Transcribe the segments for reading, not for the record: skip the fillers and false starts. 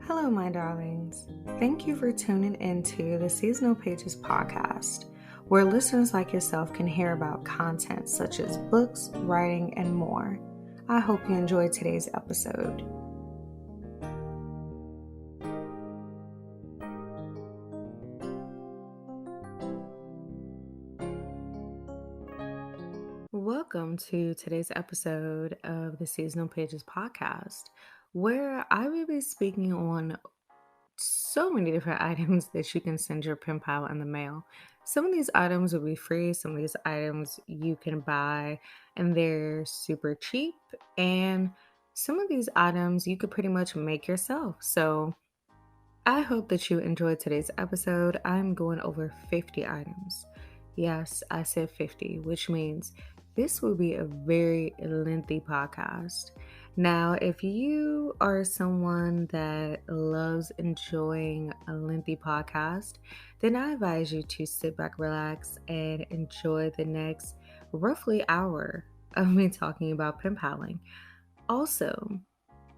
Hello, my darlings. Thank you for tuning into the Seasonal Pages podcast, where listeners like yourself can hear about content such as books, writing, and more. I hope you enjoyed today's episode. Welcome to today's episode of the Seasonal Pages podcast, where I will be speaking on so many different items that you can send your pen pal in the mail. Some of these items will be free, some of these items you can buy and they're super cheap, and some of these items you could pretty much make yourself. So I hope that you enjoyed today's episode. I'm going over 50 items. Yes, I said 50, which means this will be a very lengthy podcast. Now, if you are someone that loves enjoying a lengthy podcast, then I advise you to sit back, relax, and enjoy the next roughly hour of me talking about pen paling. Also,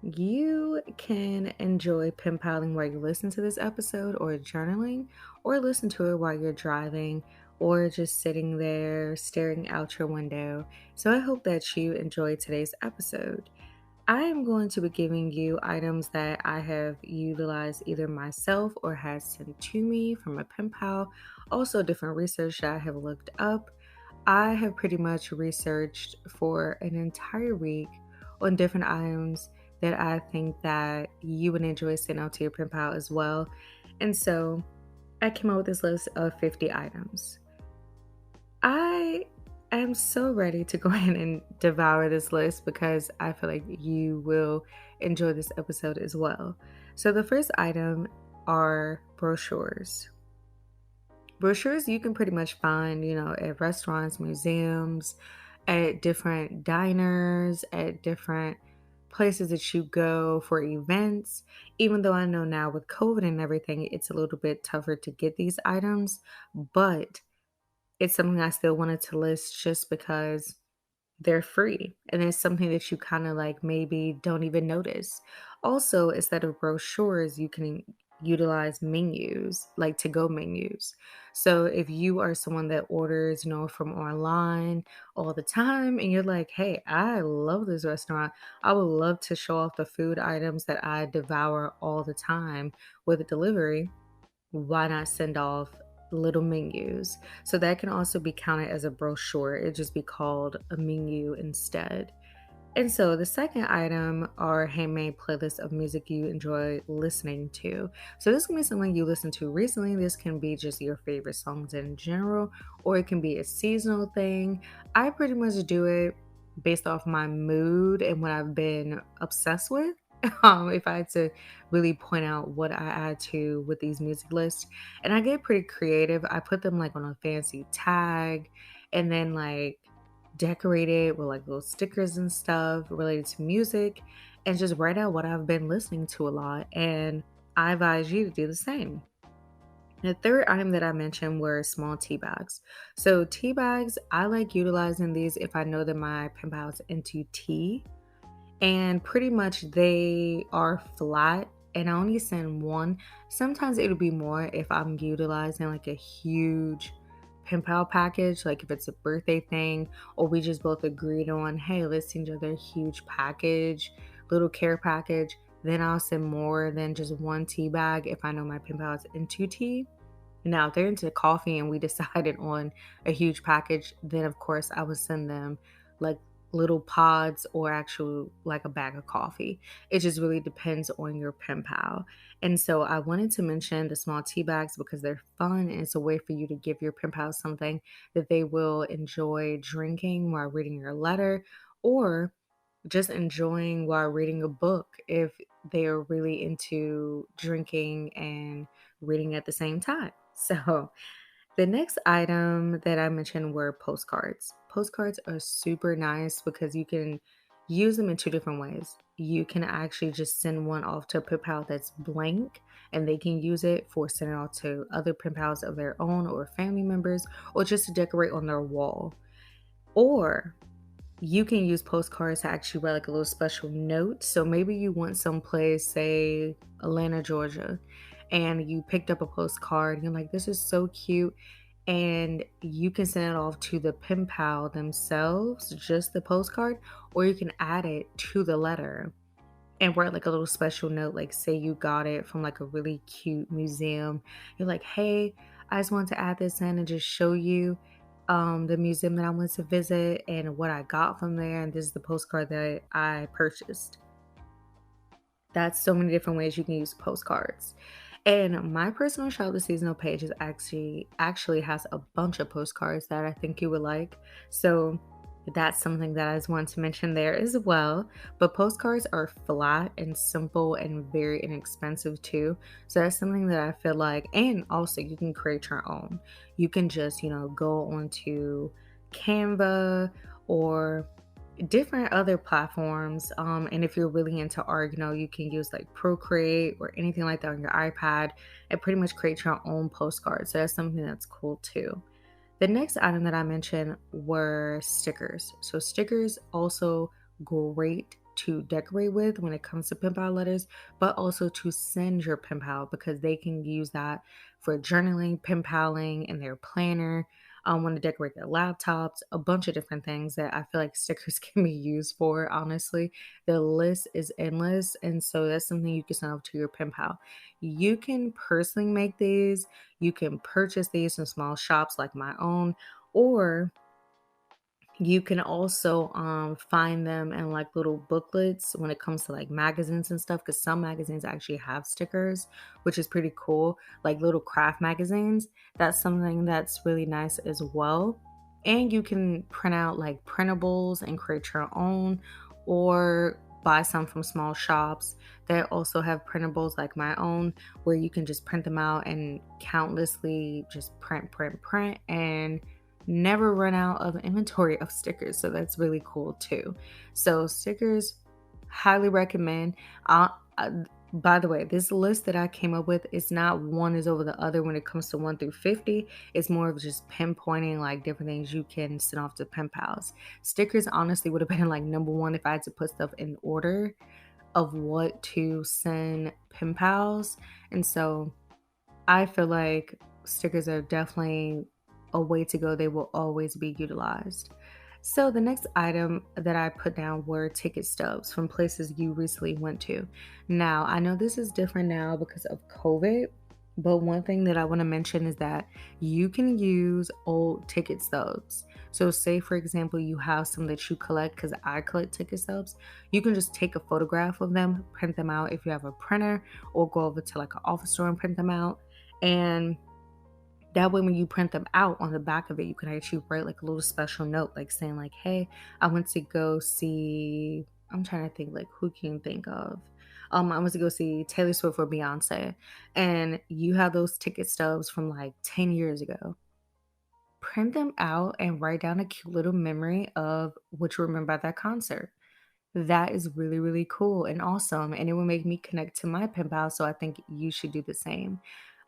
you can enjoy pen paling while you listen to this episode or journaling, or listen to it while you're driving or just sitting there staring out your window. So I hope that you enjoyed today's episode. I am going to be giving you items that I have utilized either myself or has sent to me from a pen pal, also different research that I have looked up. I have pretty much researched for an entire week on different items that I think that you would enjoy sending out to your pen pal as well. And so I came up with this list of 50 items. I am so ready to go ahead and devour this list because I feel like you will enjoy this episode as well. So the first item are brochures. Brochures you can pretty much find, at restaurants, museums, at different diners, at different places that you go for events. Even though I know now with COVID and everything, it's a little bit tougher to get these items, but it's something I still wanted to list just because they're free and it's something that you kind of like maybe don't even notice. Also, instead of brochures, you can utilize menus, like to go menus. So if you are someone that orders, from online all the time and you're like, hey, I love this restaurant, I would love to show off the food items that I devour all the time with a delivery, why not send off little menus? So that can also be counted as a brochure. It'd just be called a menu instead. And so the second item are handmade playlists of music you enjoy listening to. So this can be something you listen to recently. This can be just your favorite songs in general, or it can be a seasonal thing. I pretty much do it based off my mood and what I've been obsessed with. If I had to really point out what I add to with these music lists, and I get pretty creative. I put them like on a fancy tag and then like decorate it with like little stickers and stuff related to music and just write out what I've been listening to a lot. And I advise you to do the same. The third item that I mentioned were small tea bags. So tea bags, I like utilizing these if I know that my pen pal is into tea. And pretty much they are flat and I only send one. Sometimes it'll be more if I'm utilizing like a huge pen pal package, like if it's a birthday thing or we just both agreed on, hey, let's send each other a huge package, little care package. Then I'll send more than just one tea bag if I know my pen pal is into tea. Now, if they're into coffee and we decided on a huge package, then of course I would send them like little pods or actual like a bag of coffee. It just really depends on your pen pal. And so I wanted to mention the small tea bags because they're fun and it's a way for you to give your pen pal something that they will enjoy drinking while reading your letter, or just enjoying while reading a book if they are really into drinking and reading at the same time. So the next item that I mentioned were postcards. Postcards are super nice because you can use them in two different ways. You can actually just send one off to a pen pal that's blank and they can use it for sending off to other pen pals of their own or family members, or just to decorate on their wall. Or you can use postcards to actually write like a little special note. So maybe you went someplace, say Atlanta, Georgia, and you picked up a postcard and you're like, this is so cute. And you can send it off to the pen pal themselves, just the postcard, or you can add it to the letter and write like a little special note. Like, say you got it from like a really cute museum. You're like, hey, I just wanted to add this in and just show you the museum that I went to visit and what I got from there. And this is the postcard that I purchased. That's so many different ways you can use postcards. And my personal shop the seasonal page is actually has a bunch of postcards that I think you would like. So that's something that I just want to mention there as well. But postcards are flat and simple and very inexpensive too. So that's something that I feel like, and also you can create your own. You can just, go onto Canva or different other platforms. And if you're really into art, you can use like Procreate or anything like that on your iPad and pretty much create your own postcards. So that's something that's cool too. The next item that I mentioned were stickers. So stickers also great to decorate with when it comes to pen pal letters, but also to send your pen pal because they can use that for journaling, pen paling in their planner, want to decorate their laptops, a bunch of different things that I feel like stickers can be used for. Honestly, the list is endless. And so that's something you can send off to your pen pal. You can personally make these. You can purchase these from small shops like my own, or you can also find them in like little booklets when it comes to like magazines and stuff, because some magazines actually have stickers, which is pretty cool, like little craft magazines. That's something that's really nice as well. And you can print out like printables and create your own, or buy some from small shops that also have printables like my own, where you can just print them out and countlessly just print and never run out of inventory of stickers. So that's really cool too. So stickers, highly recommend. Uh, by the way, this list that I came up with is not one is over the other when it comes to 1 through 50. It's more of just pinpointing like different things you can send off to pen pals. Stickers honestly would have been like number one if I had to put stuff in order of what to send pen pals. And so I feel like stickers are definitely a way to go. They will always be utilized. So the next item that I put down were ticket stubs from places you recently went to. Now, I know this is different now because of COVID, but one thing that I want to mention is that you can use old ticket stubs. So say for example, you have some that you collect, because I collect ticket stubs. You can just take a photograph of them, print them out if you have a printer, or go over to like an office store and print them out. And that way when you print them out, on the back of it you can actually write like a little special note, like saying like, hey, I went to go see, I'm trying to think like who can you think of, I went to go see Taylor Swift or Beyonce, and you have those ticket stubs from like 10 years ago. Print them out and write down a cute little memory of what you remember at that concert. That is really, really cool and awesome. And it will make me connect to my pen pal. So I think you should do the same.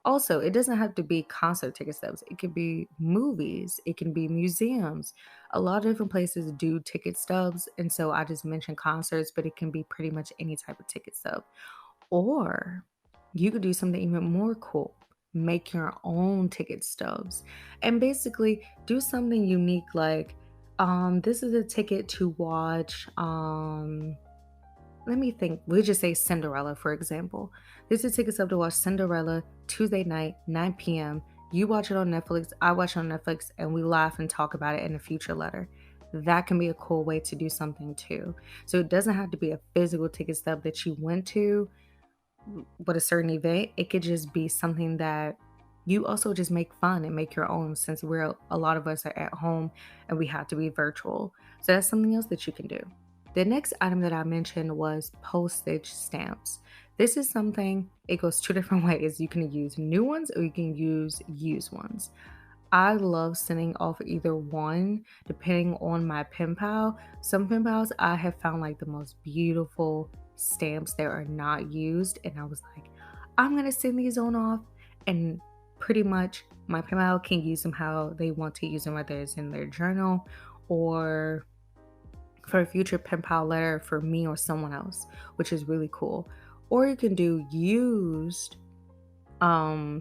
Also, it doesn't have to be concert ticket stubs. It could be movies. It can be museums. A lot of different places do ticket stubs. And so I just mentioned concerts, but it can be pretty much any type of ticket stub. Or you could do something even more cool. Make your own ticket stubs and basically do something unique like this is a ticket to watch let me think. We just say Cinderella, for example. This is a ticket stub to watch Cinderella Tuesday night, 9 p.m. You watch it on Netflix, I watch it on Netflix, and we laugh and talk about it in a future letter. That can be a cool way to do something too. So it doesn't have to be a physical ticket stub that you went to with a certain event. It could just be something that you also just make fun and make your own, since a lot of us are at home and we have to be virtual. So that's something else that you can do. The next item that I mentioned was postage stamps. This is something, it goes two different ways. You can use new ones or you can use used ones. I love sending off either one depending on my pen pal. Some pen pals I have found like the most beautiful stamps that are not used, and I was like, I'm gonna send these on off, and pretty much my pen pal can use them how they want to use them, whether it's in their journal or for a future pen pal letter for me or someone else, which is really cool. Or you can do used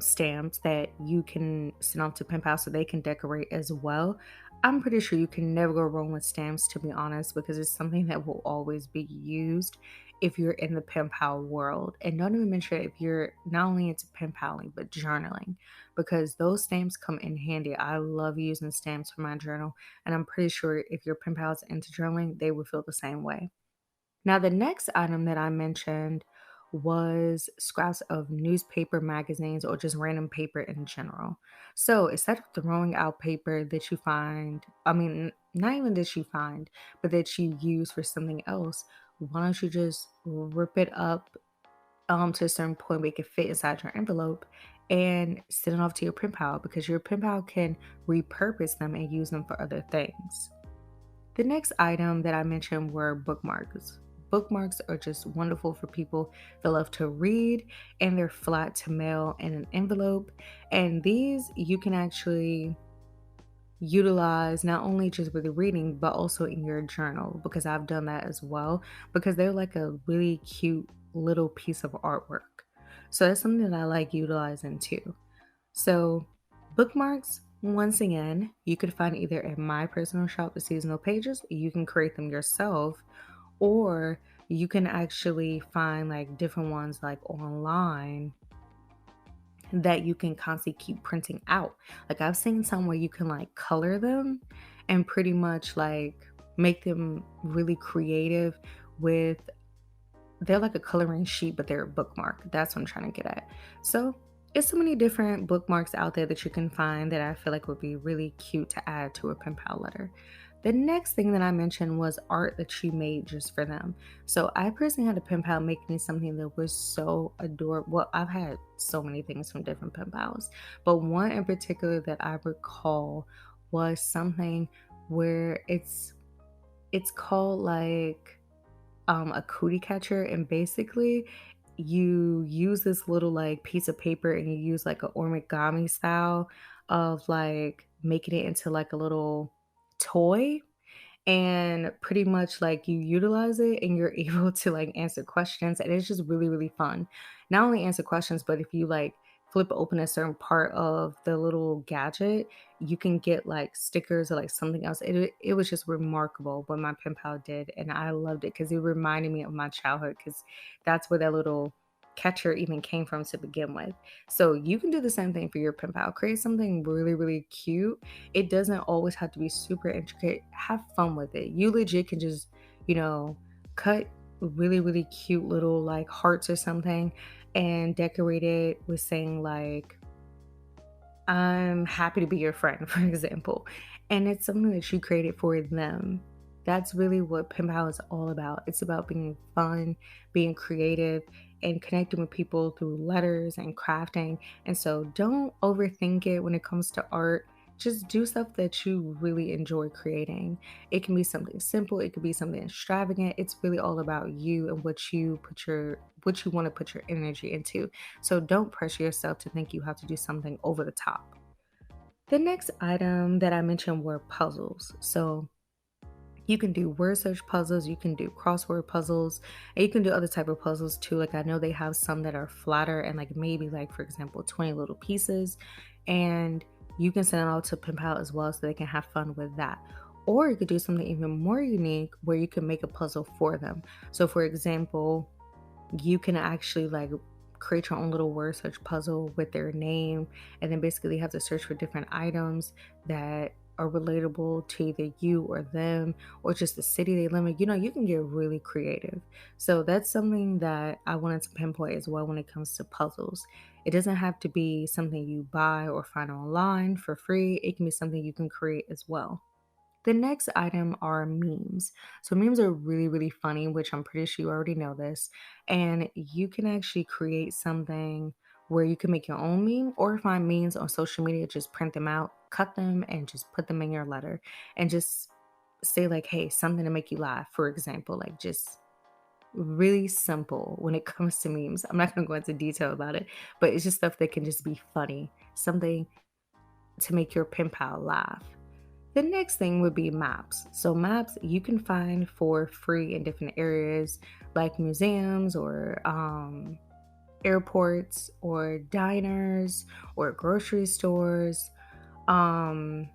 stamps that you can send off to pen pals so they can decorate as well. I'm pretty sure you can never go wrong with stamps, to be honest, because it's something that will always be used if you're in the pen pal world. And don't even mention if you're not only into pen paling but journaling, because those stamps come in handy. I love using stamps for my journal, and I'm pretty sure if your pen pals into journaling, they will feel the same way. Now, the next item that I mentioned was scraps of newspaper, magazines, or just random paper in general. So instead of throwing out paper that you find, I mean, not even that you find, but that you use for something else, why don't you just rip it up to a certain point where it can fit inside your envelope and send it off to your pen pal, because your pen pal can repurpose them and use them for other things. The next item that I mentioned were bookmarks. Bookmarks are just wonderful for people that love to read, and they're flat to mail in an envelope. And these you can actually utilize not only just with reading, but also in your journal, because I've done that as well, because they're like a really cute little piece of artwork. So that's something that I like utilizing too. So, bookmarks, once again, you could find either in my personal shop, the seasonal pages, you can create them yourself, or you can actually find like different ones like online that you can constantly keep printing out. Like I've seen some where you can like color them and pretty much like make them really creative with, they're like a coloring sheet, but they're a bookmark. That's what I'm trying to get at. So it's so many different bookmarks out there that you can find that I feel like would be really cute to add to a pen pal letter. The next thing that I mentioned was art that you made just for them. So I personally had a pen pal make me something that was so adorable. Well, I've had so many things from different pen pals, but one in particular that I recall was something where it's called like a cootie catcher, and basically you use this little like piece of paper and you use like a origami style of like making it into like a little toy, and pretty much like you utilize it and you're able to like answer questions, and it's just really really fun. Not only answer questions, but if you like flip open a certain part of the little gadget, you can get like stickers or like something else. It was just remarkable what my pen pal did, and I loved it because it reminded me of my childhood, because that's where that little catcher even came from to begin with. So you can do the same thing for your pen pal. Create something really really cute. It doesn't always have to be super intricate. Have fun with it. You legit can just, you know, cut really, really cute little like hearts or something and decorate it with saying like, I'm happy to be your friend, for example. And it's something that you created for them. That's really what pen pal is all about. It's about being fun, being creative, and connecting with people through letters and crafting. And so don't overthink it when it comes to art. Just do stuff that you really enjoy creating. It can be something simple, it could be something extravagant. It's really all about you and what you want to put your energy into. So don't pressure yourself to think you have to do something over the top. The next item that I mentioned were puzzles. So you can do word search puzzles, you can do crossword puzzles, and you can do other type of puzzles too. Like I know they have some that are flatter and like maybe like for example 20 little pieces, and you can send it all to pen pal as well so they can have fun with that. Or you could do something even more unique where you can make a puzzle for them. So for example, you can actually like create your own little word search puzzle with their name, and then basically have to search for different items that are relatable to either you or them, or just the city they live in. You know, you can get really creative. So that's something that I wanted to pinpoint as well when it comes to puzzles. It doesn't have to be something you buy or find online for free. It can be something you can create as well. The next item are memes. So memes are really, really funny, which I'm pretty sure you already know this. And you can actually create something where you can make your own meme or find memes on social media, just print them out, cut them, and just put them in your letter. And just say like, hey, something to make you laugh, for example, like just really simple when it comes to memes. I'm not going to go into detail about it, but it's just stuff that can just be funny, something to make your pen pal laugh. The next thing would be maps. So, maps you can find for free in different areas like museums or airports or diners or grocery stores. Um,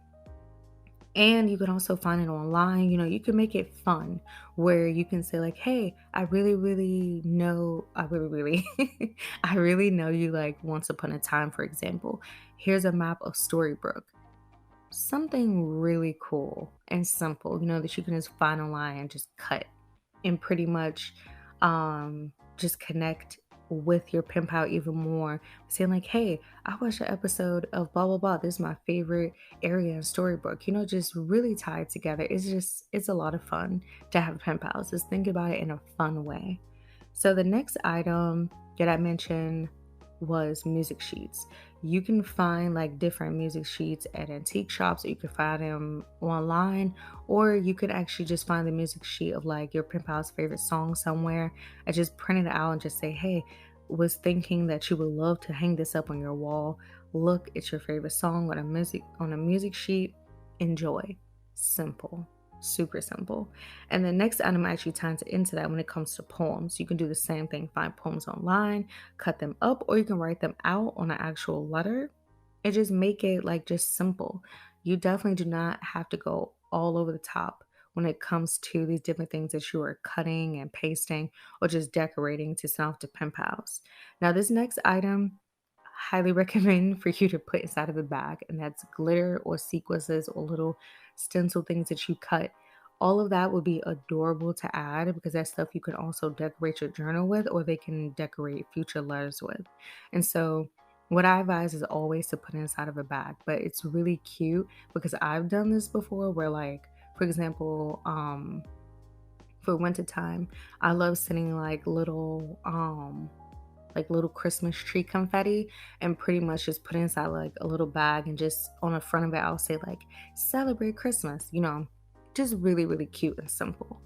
and you can also find it online. You can make it fun where you can say, like, hey, I really, really know, I really, really, I really know you like once upon a time, for example. Here's a map of Storybrooke, something really cool and simple, that you can just find online and just cut and pretty much just connect with your pen pal even more, saying like, hey, I watched an episode of blah blah blah. This is my favorite area in Storybook. Just really tied together. It's a lot of fun to have pen pals. Just think about it in a fun way. So the next item that I mentioned was music sheets. You can find like different music sheets at antique shops, or you can find them online, or you could actually just find the music sheet of like your pen pal's favorite song somewhere and just print it out and just say, hey, was thinking that you would love to hang this up on your wall. Look, it's your favorite song on a music sheet. Enjoy. Simple. Super simple. And the next item actually ties into that when it comes to poems. You can do the same thing, find poems online, cut them up, or you can write them out on an actual letter and just make it like just simple. You definitely do not have to go all over the top when it comes to these different things that you are cutting and pasting or just decorating to send off to pen pals. Now, this next item, highly recommend for you to put inside of a bag, and that's glitter or sequences or little stencil things that you cut. All of that would be adorable to add because that's stuff you can also decorate your journal with, or they can decorate future letters with. And so what I advise is always to put it inside of a bag, but it's really cute because I've done this before where, like, for example, for winter time, I love sending like little Christmas tree confetti and pretty much just put it inside like a little bag, and just on the front of it I'll say like celebrate Christmas, just really, really cute and simple.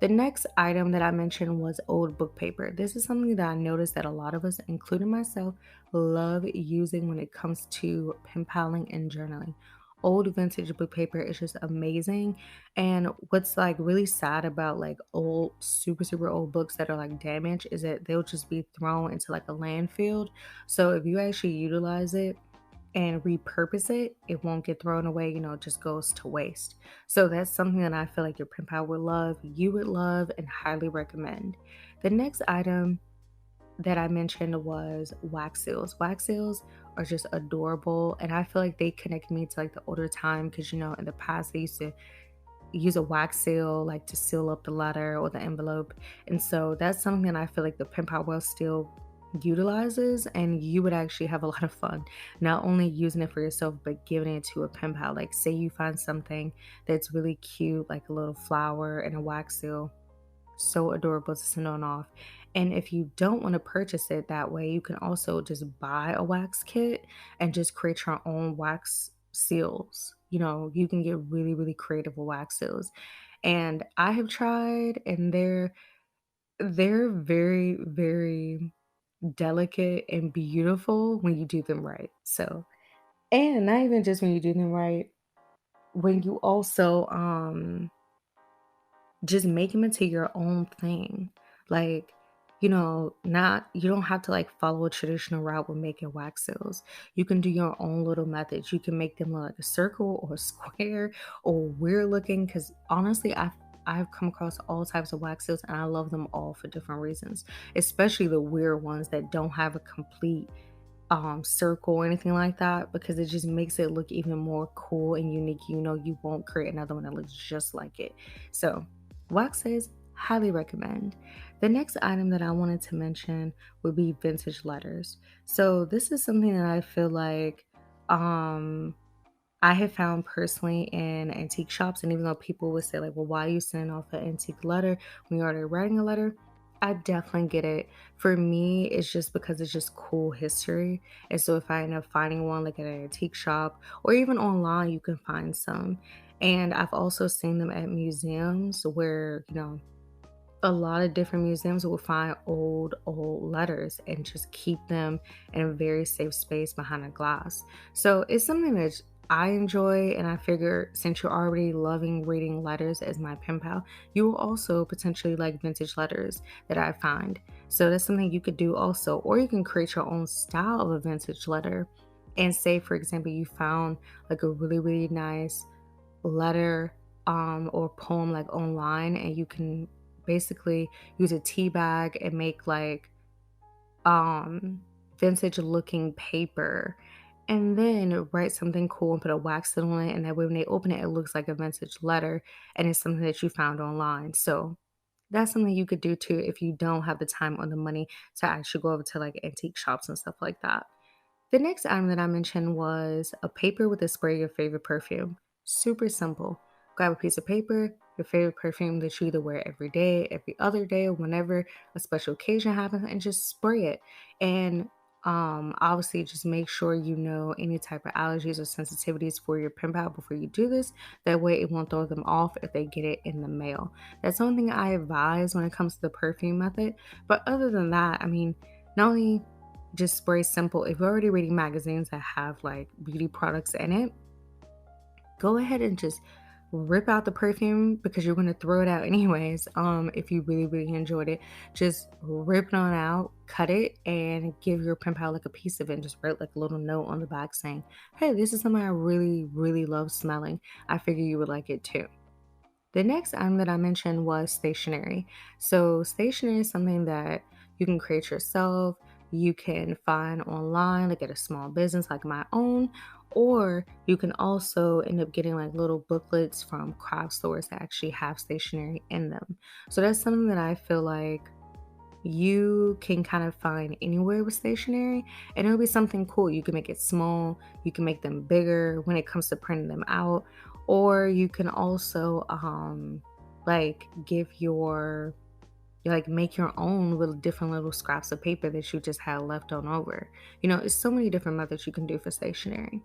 The next item that I mentioned was old book paper. This is something that I noticed that a lot of us, including myself, love using when it comes to pen paling and journaling. Old vintage book paper is just amazing. And what's like really sad about like old, super, super old books that are like damaged is that they'll just be thrown into like a landfill. So if you actually utilize it and repurpose it, it won't get thrown away, it just goes to waste. So that's something that I feel like your pen pal would love, you would love, and highly recommend. The next item that I mentioned was wax seals. Wax seals are just adorable, and I feel like they connect me to like the older time because in the past they used to use a wax seal like to seal up the letter or the envelope, and so that's something that I feel like the pen pal will still utilizes, and you would actually have a lot of fun not only using it for yourself but giving it to a pen pal. Like, say you find something that's really cute, like a little flower and a wax seal, so adorable to send on off. And if you don't want to purchase it that way, you can also just buy a wax kit and just create your own wax seals. You can get really, really creative with wax seals. And I have tried, and they're very, very delicate and beautiful when you do them right. So, and not even just when you do them right, when you also just make them into your own thing. Like, not you don't have to like follow a traditional route with making wax seals. You can do your own little methods. You can make them look like a circle or a square or weird looking. Because honestly, I've come across all types of wax seals and I love them all for different reasons, especially the weird ones that don't have a complete circle or anything like that, because it just makes it look even more cool and unique. You won't create another one that looks just like it. So waxes, highly recommend. The next item that I wanted to mention would be vintage letters. So this is something that I feel like I have found personally in antique shops. And even though people would say like, well, why are you sending off an antique letter when you're already writing a letter? I definitely get it. For me, it's just because it's just cool history. And so if I end up finding one like at an antique shop or even online, you can find some. And I've also seen them at museums where, a lot of different museums will find old letters and just keep them in a very safe space behind a glass. So it's something that I enjoy, and I figure since you're already loving reading letters as my pen pal, you will also potentially like vintage letters that I find. So that's something you could do also, or you can create your own style of a vintage letter. And say, for example, you found like a really, really nice letter or poem like online, and you can basically use a tea bag and make like um vintage looking paper, and then write something cool and put a wax seal on it, and that way when they open it, it looks like a vintage letter and it's something that you found online. So that's something you could do too if you don't have the time or the money to actually go over to like antique shops and stuff like that. The next item that I mentioned was a paper with a spray of your favorite perfume. Super simple. Grab a piece of paper, your favorite perfume that you either wear every day, every other day, or whenever a special occasion happens, and just spray it. And obviously, just make sure you know any type of allergies or sensitivities for your pen pal before you do this. That way, it won't throw them off if they get it in the mail. That's the only thing I advise when it comes to the perfume method. But other than that, I mean, not only just spray simple. If you're already reading magazines that have like beauty products in it, go ahead and just rip out the perfume because you're going to throw it out anyways. If you really, really enjoyed it, just rip it on out, cut it, and give your pen pal like a piece of it, and just write like a little note on the back saying, hey, this is something I really, really love smelling. I figure you would like it too. The next item that I mentioned was stationery. So, stationery is something that you can create yourself. You can find online, like at a small business like my own, or you can also end up getting like little booklets from craft stores that actually have stationery in them. So, that's something that I feel like you can kind of find anywhere with stationery, and it'll be something cool. You can make it small, you can make them bigger when it comes to printing them out, or you can also like give your like make your own with different little scraps of paper that you just had left on over. It's so many different methods you can do for stationery.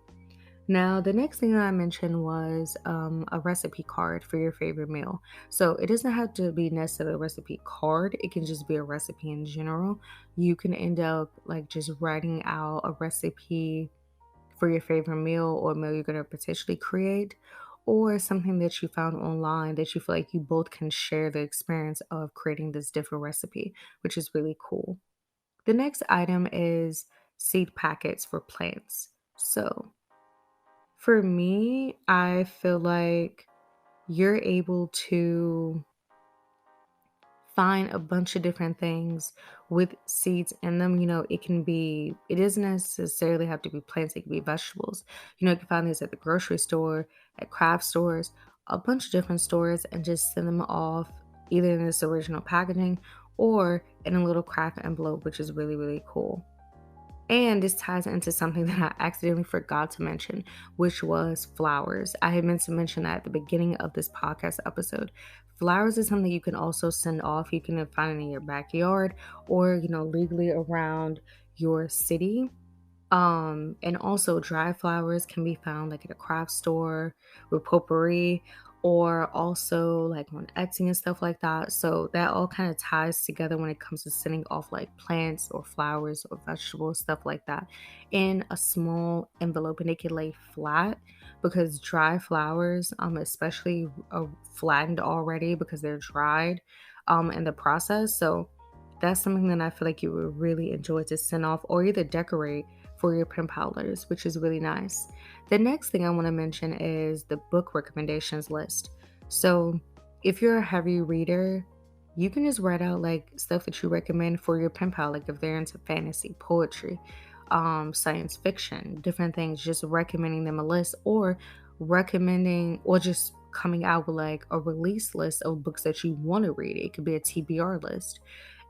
Now, the next thing that I mentioned was a recipe card for your favorite meal. So it doesn't have to be necessarily a recipe card, it can just be a recipe in general. You can end up like just writing out a recipe for your favorite meal or meal you're going to potentially create, or something that you found online that you feel like you both can share the experience of creating this different recipe, which is really cool. The next item is seed packets for plants. So, for me, I feel like you're able to find a bunch of different things with seeds in them. It doesn't necessarily have to be plants, it can be vegetables. You can find these at the grocery store, at craft stores, a bunch of different stores, and just send them off either in this original packaging or in a little craft envelope, which is really, really cool. And this ties into something that I accidentally forgot to mention, which was flowers. I had meant to mention that at the beginning of this podcast episode. Flowers is something you can also send off. You can find it in your backyard or, legally around your city. And also dry flowers can be found like at a craft store with potpourri, or also like on Etsy and stuff like that. So that all kind of ties together when it comes to sending off like plants or flowers or vegetables, stuff like that, in a small envelope, and they can lay flat because dry flowers, especially flattened already because they're dried in the process. So that's something that I feel like you would really enjoy to send off or either decorate for your pen palers, which is really nice. The next thing I want to mention is the book recommendations list. So if you're a heavy reader, you can just write out like stuff that you recommend for your pen pal, like if they're into fantasy, poetry, science fiction, different things, just recommending them a list, or recommending or just coming out with like a release list of books that you want to read. It could be a TBR list.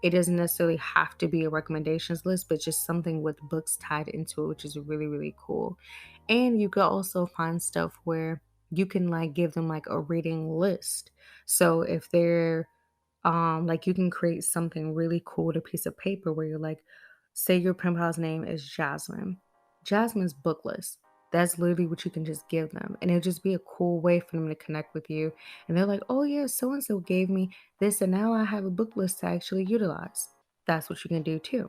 It doesn't necessarily have to be a recommendations list, but just something with books tied into it, which is really, really cool. And you could also find stuff where you can like give them like a reading list. So if they're like you can create something really cool with a piece of paper where you're like, say your pen pal's name is Jasmine. Jasmine's book list. That's literally what you can just give them. And it'll just be a cool way for them to connect with you. And they're like, oh yeah, so and so gave me this, and now I have a book list to actually utilize. That's what you can do too.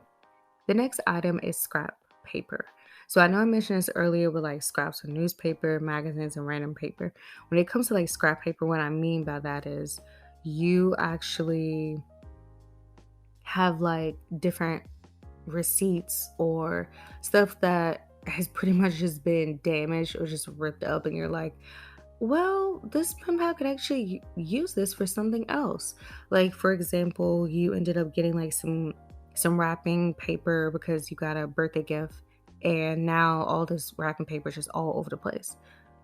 The next item is scrap paper. So I know I mentioned this earlier with like scraps of newspaper, magazines, and random paper. When it comes to like scrap paper, what I mean by that is you actually have like different receipts or stuff that has pretty much just been damaged or just ripped up, and you're like, well, this pen pal could actually use this for something else. Like for example, you ended up getting like some wrapping paper because you got a birthday gift, and now all this wrapping paper is just all over the place.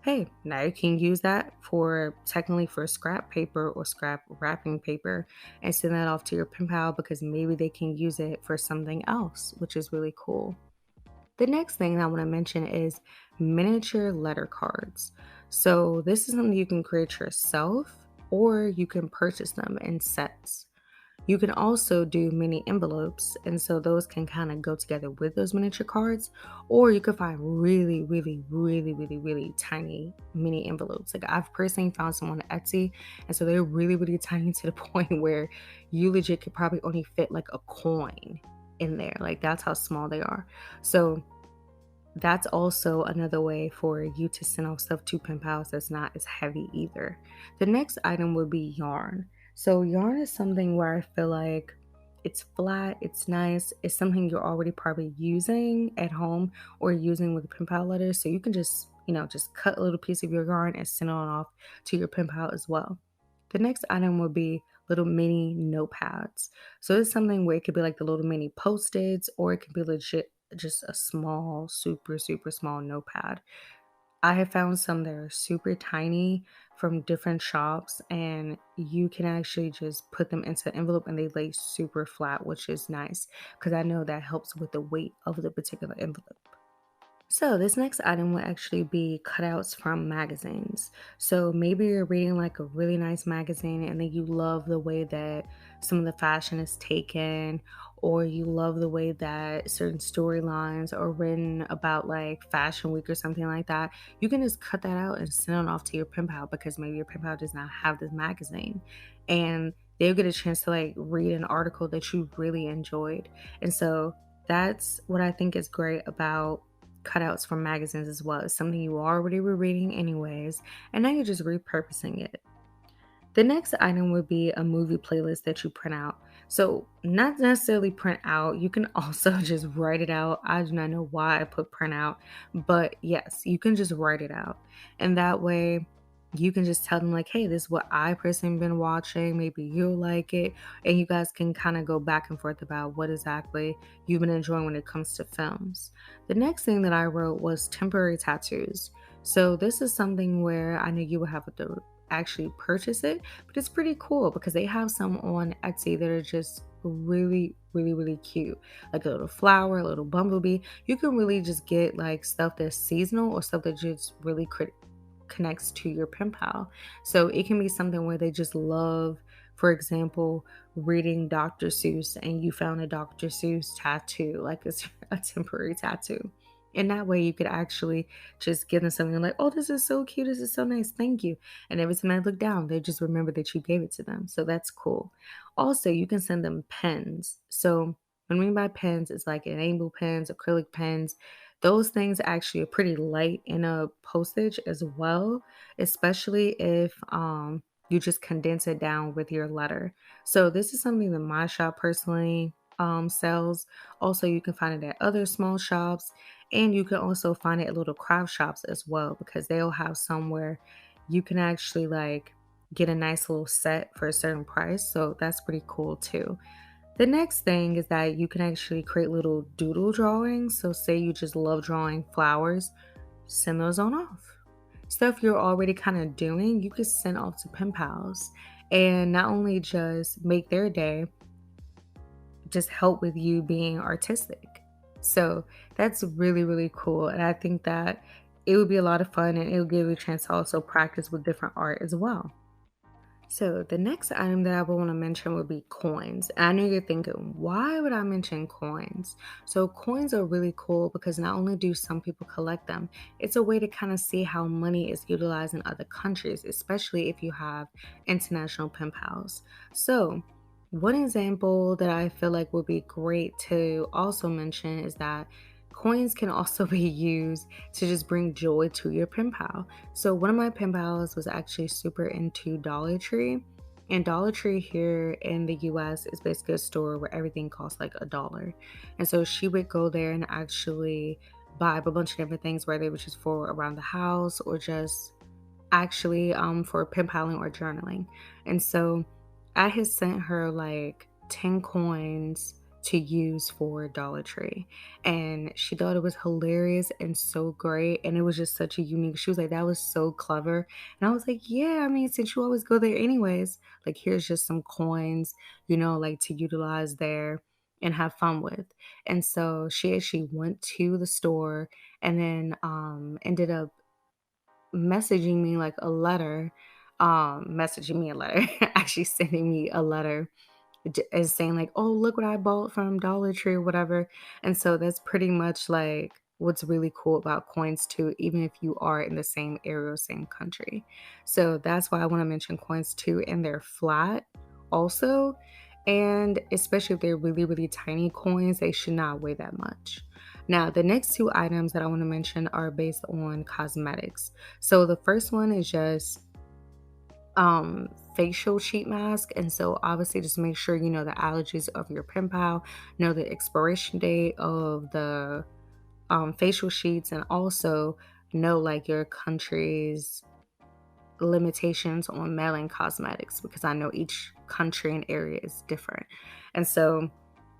Hey, now you can use that for technically for scrap paper or scrap wrapping paper and send that off to your pen pal because maybe they can use it for something else, which is really cool. The next thing I want to mention is miniature letter cards. So, this is something you can create yourself or you can purchase them in sets. You can also do mini envelopes, and so those can kind of go together with those miniature cards, or you could find really, really, really, really, really tiny mini envelopes. Like I've personally found some on Etsy, and so they're really, really tiny to the point where you legit could probably only fit like a coin in there. Like that's how small they are. So that's also another way for you to send off stuff to pen pals that's not as heavy either. The next item would be yarn. So yarn is something where I feel like it's flat, it's nice, it's something you're already probably using at home or using with pen pal letters. So you can just, just cut a little piece of your yarn and send it on off to your pen pal as well. The next item would be little mini notepads. So it's something where it could be like the little mini post-its or it could be legit just a small, super, super small notepad. I have found some that are super tiny from different shops, and you can actually just put them into an envelope and they lay super flat, which is nice because I know that helps with the weight of the particular envelope. So, this next item will actually be cutouts from magazines. So, maybe you're reading like a really nice magazine and then you love the way that some of the fashion is taken, or you love the way that certain storylines are written about like Fashion Week or something like that. You can just cut that out and send it off to your pen pal because maybe your pen pal does not have this magazine. And they'll get a chance to like read an article that you really enjoyed. And so, that's what I think is great about cutouts from magazines as well. It's something you already were reading anyways, and now you're just repurposing it. The next item would be a movie playlist that you print out. So, not necessarily print out, you can also just write it out. I do not know why I put print out, but yes, you can just write it out. And that way, you can just tell them, like, hey, this is what I personally been watching. Maybe you'll like it. And you guys can kind of go back and forth about what exactly you've been enjoying when it comes to films. The next thing that I wrote was temporary tattoos. So, this is something where I know you would have to actually purchase it, but it's pretty cool because they have some on Etsy that are just really, really, really cute. Like a little flower, a little bumblebee. You can really just get like stuff that's seasonal or stuff that just really connects to your pen pal. So it can be something where they just love, for example, reading Dr. Seuss and you found a Dr. Seuss tattoo, like it's a temporary tattoo. And that way you could actually just give them something like, oh, this is so cute. This is so nice. Thank you. And every time I look down, they just remember that you gave it to them. So that's cool. Also, you can send them pens. So what I mean by pens is like enamel pens, acrylic pens. Those things actually are pretty light in a postage as well, especially if you just condense it down with your letter. So this is something that my shop personally sells. Also, you can find it at other small shops, and you can also find it at little craft shops as well because they'll have somewhere you can actually like get a nice little set for a certain price. So that's pretty cool too. The next thing is that you can actually create little doodle drawings. So, say you just love drawing flowers, send those on off. Stuff you're already kind of doing, you can send off to pen pals and not only just make their day, just help with you being artistic. So, that's really, really cool. And I think that it would be a lot of fun and it'll give you a chance to also practice with different art as well. So the next item that I would want to mention would be coins. And I know you're thinking, why would I mention coins? So coins are really cool because not only do some people collect them, it's a way to kind of see how money is utilized in other countries, especially if you have international pen pals. So one example that I feel like would be great to also mention is that Coins can also be used to just bring joy to your pen pal. So one of my pen pals was actually super into Dollar Tree. And Dollar Tree here in the US is basically a store where everything costs like $1. And so she would go there and actually buy a bunch of different things, whether it was just for around the house or just actually for pen paling or journaling. And so I had sent her like 10 coins to use for Dollar Tree, and she thought it was hilarious and so great, and it was just such a unique. She was like, that was so clever. And I was like, yeah, I mean, since you always go there anyways, like here's just some coins, like to utilize there and have fun with. And so she actually went to the store and then ended up messaging me a letter, actually sending me a letter and saying like, oh, look what I bought from Dollar Tree or whatever. And so that's pretty much like what's really cool about coins too, even if you are in the same area or same country. So that's why I want to mention coins too. And they're flat also. And especially if they're really, really tiny coins, they should not weigh that much. Now, the next two items that I want to mention are based on cosmetics. So the first one is just facial sheet mask. And so obviously just make sure you know the allergies of your pen pal, know the expiration date of the facial sheets, and also know like your country's limitations on mailing cosmetics, because I know each country and area is different. And so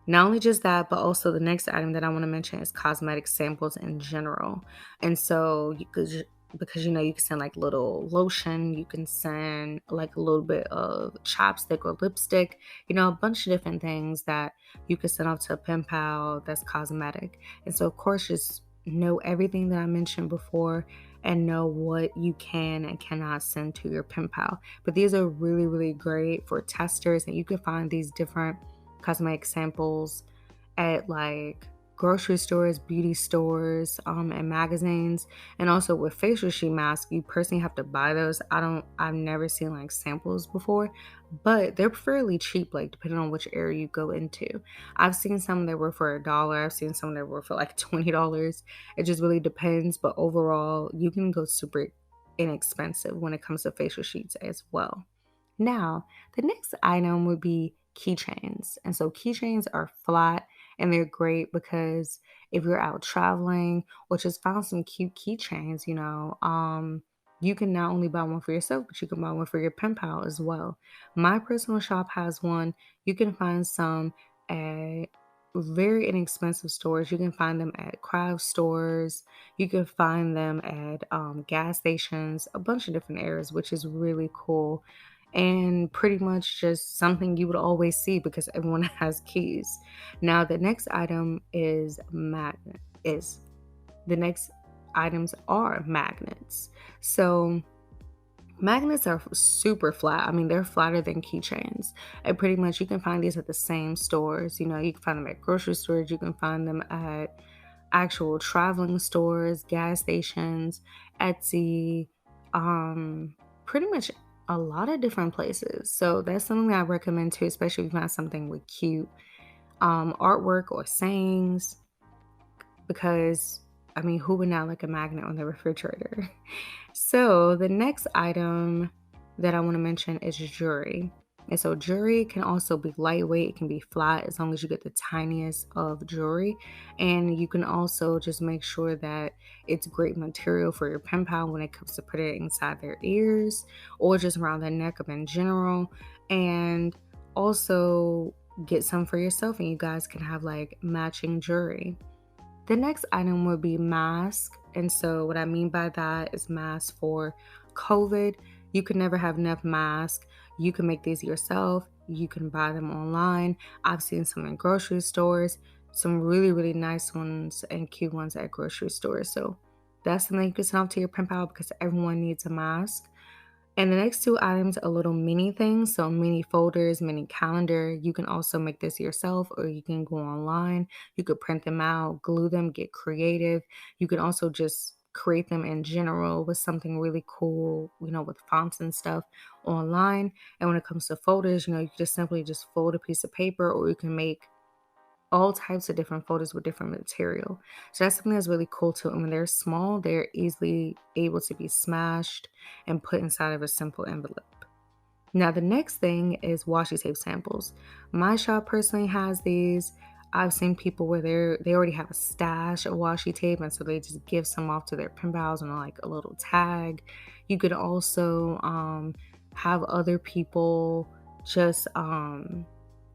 not only just that, but also the next item that I want to mention is cosmetic samples in general. And so because you can send like little lotion, you can send like a little bit of chapstick or lipstick, a bunch of different things that you can send off to a pen pal that's cosmetic. And so of course just know everything that I mentioned before and know what you can and cannot send to your pen pal. But these are really, really great for testers, and you can find these different cosmetic samples at like grocery stores, beauty stores, and magazines. And also with facial sheet masks, you personally have to buy those. I've never seen like samples before, but they're fairly cheap, like depending on which area you go into. I've seen some that were for $1. I've seen some that were for like $20. It just really depends. But overall, you can go super inexpensive when it comes to facial sheets as well. Now, the next item would be keychains. And so keychains are flat and they're great because if you're out traveling or just found some cute keychains, you can not only buy one for yourself, but you can buy one for your pen pal as well. My personal shop has one. You can find some at very inexpensive stores. You can find them at craft stores. You can find them at gas stations, a bunch of different areas, which is really cool and pretty much just something you would always see because everyone has keys. Now the next item is the next items are magnets. So magnets are super flat. I mean, they're flatter than keychains. And pretty much you can find these at the same stores. You can find them at grocery stores, you can find them at actual traveling stores, gas stations, Etsy, pretty much a lot of different places. So that's something that I recommend too, especially if you find something with cute artwork or sayings, because I mean, who would not like a magnet on the refrigerator? So the next item that I want to mention is jewelry. And so jewelry can also be lightweight, it can be flat as long as you get the tiniest of jewelry. And you can also just make sure that it's great material for your pen pal when it comes to put it inside their ears or just around the neck up in general. And also get some for yourself and you guys can have like matching jewelry. The next item would be mask. And so what I mean by that is masks for COVID. You can never have enough masks. You can make these yourself. You can buy them online. I've seen some in grocery stores, some really, really nice ones and cute ones at grocery stores. So that's something you can send off to your pen pal because everyone needs a mask. And the next two items are little mini things. So mini folders, mini calendar. You can also make this yourself or you can go online. You could print them out, glue them, get creative. You can also just create them in general with something really cool, with fonts and stuff online. And when it comes to folders, you just simply just fold a piece of paper or you can make all types of different folders with different material. So that's something that's really cool too. And when they're small, they're easily able to be smashed and put inside of a simple envelope. Now, the next thing is washi tape samples. My shop personally has these. I've seen people where they already have a stash of washi tape, and so they just give some off to their pen pals and like a little tag. You could also have other people just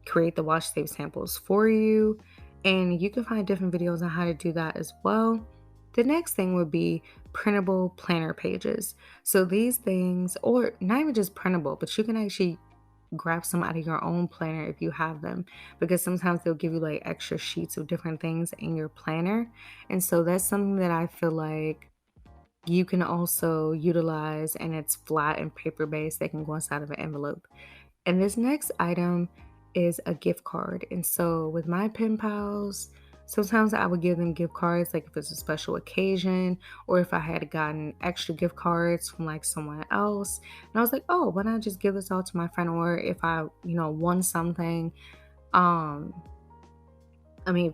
create the washi tape samples for you, and you can find different videos on how to do that as well. The next thing would be printable planner pages. So these things, or not even just printable, but you can actually grab some out of your own planner if you have them, because sometimes they'll give you like extra sheets of different things in your planner. And so that's something that I feel like you can also utilize, and it's flat and paper based that can go inside of an envelope. And this next item is a gift card. And so with my pen pals, sometimes I would give them gift cards, like if it's a special occasion, or if I had gotten extra gift cards from like someone else. And I was like, oh, why not just give this all to my friend? Or if I, won something, um, I mean,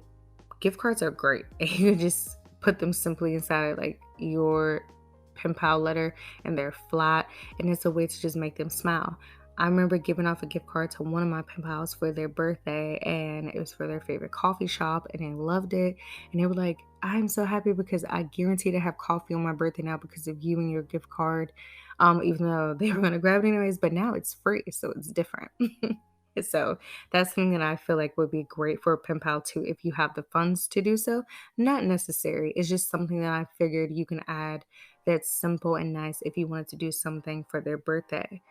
gift cards are great. You just put them simply inside like your pen pal letter, and they're flat, and it's a way to just make them smile. I remember giving off a gift card to one of my pen pals for their birthday, and it was for their favorite coffee shop, and they loved it. And they were like, I'm so happy because I guarantee to have coffee on my birthday now because of you and your gift card. Even though they were going to grab it anyways, but now it's free, so it's different. So that's something that I feel like would be great for a pen pal too, if you have the funds to do so. Not necessary. It's just something that I figured you can add that's simple and nice if you wanted to do something for their birthday.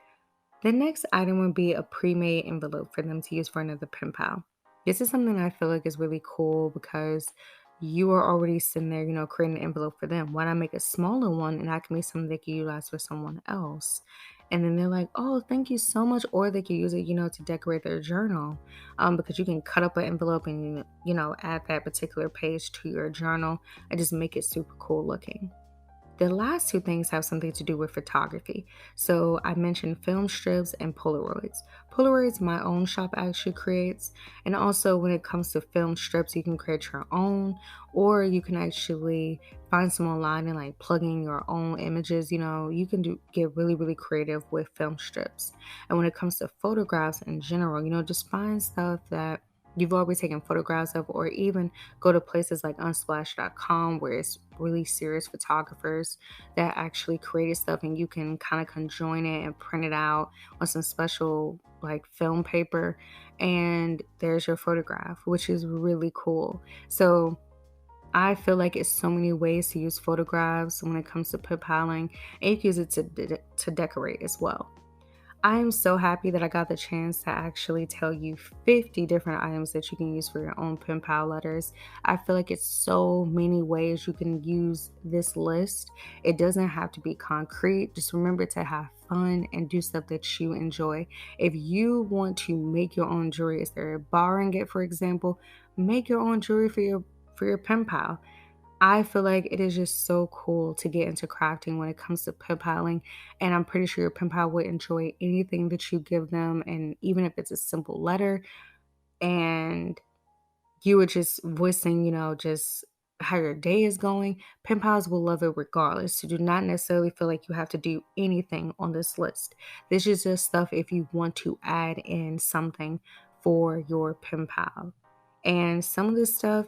The next item would be a pre-made envelope for them to use for another pen pal. This is something I feel like is really cool because you are already sitting there, creating an envelope for them. Why not make a smaller one, and that can be something they can utilize for someone else? And then they're like, oh, thank you so much. Or they can use it, to decorate their journal, because you can cut up an envelope and, add that particular page to your journal and just make it super cool looking. The last two things have something to do with photography. So I mentioned film strips and Polaroids. Polaroids, my own shop actually creates. And also when it comes to film strips, you can create your own, or you can actually find some online and like plug in your own images. You can get really, really creative with film strips. And when it comes to photographs in general, just find stuff that you've always taken photographs of, or even go to places like unsplash.com where it's really serious photographers that actually created stuff, and you can kind of conjoin it and print it out on some special like film paper, and there's your photograph, which is really cool. So I feel like it's so many ways to use photographs when it comes to pen paling, and you can use it to decorate as well. I am so happy that I got the chance to actually tell you 50 different items that you can use for your own pen pal letters. I feel like it's so many ways you can use this list. It doesn't have to be concrete. Just remember to have fun and do stuff that you enjoy. If you want to make your own jewelry, is there a borrowing it, for example, make your own jewelry for your pen pal. I feel like it is just so cool to get into crafting when it comes to pen paling, and I'm pretty sure your pen pal would enjoy anything that you give them, and even if it's a simple letter, and you were just voicing, just how your day is going, pen pals will love it regardless. So do not necessarily feel like you have to do anything on this list. This is just stuff if you want to add in something for your pen pal. And some of this stuff,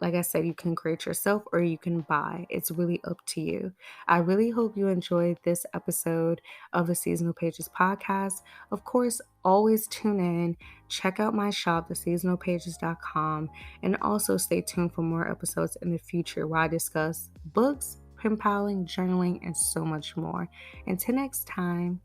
like I said, you can create yourself or you can buy. It's really up to you. I really hope you enjoyed this episode of the Seasonal Pages podcast. Of course, always tune in. Check out my shop, theseasonalpages.com, and also stay tuned for more episodes in the future where I discuss books, pen paling, journaling, and so much more. Until next time.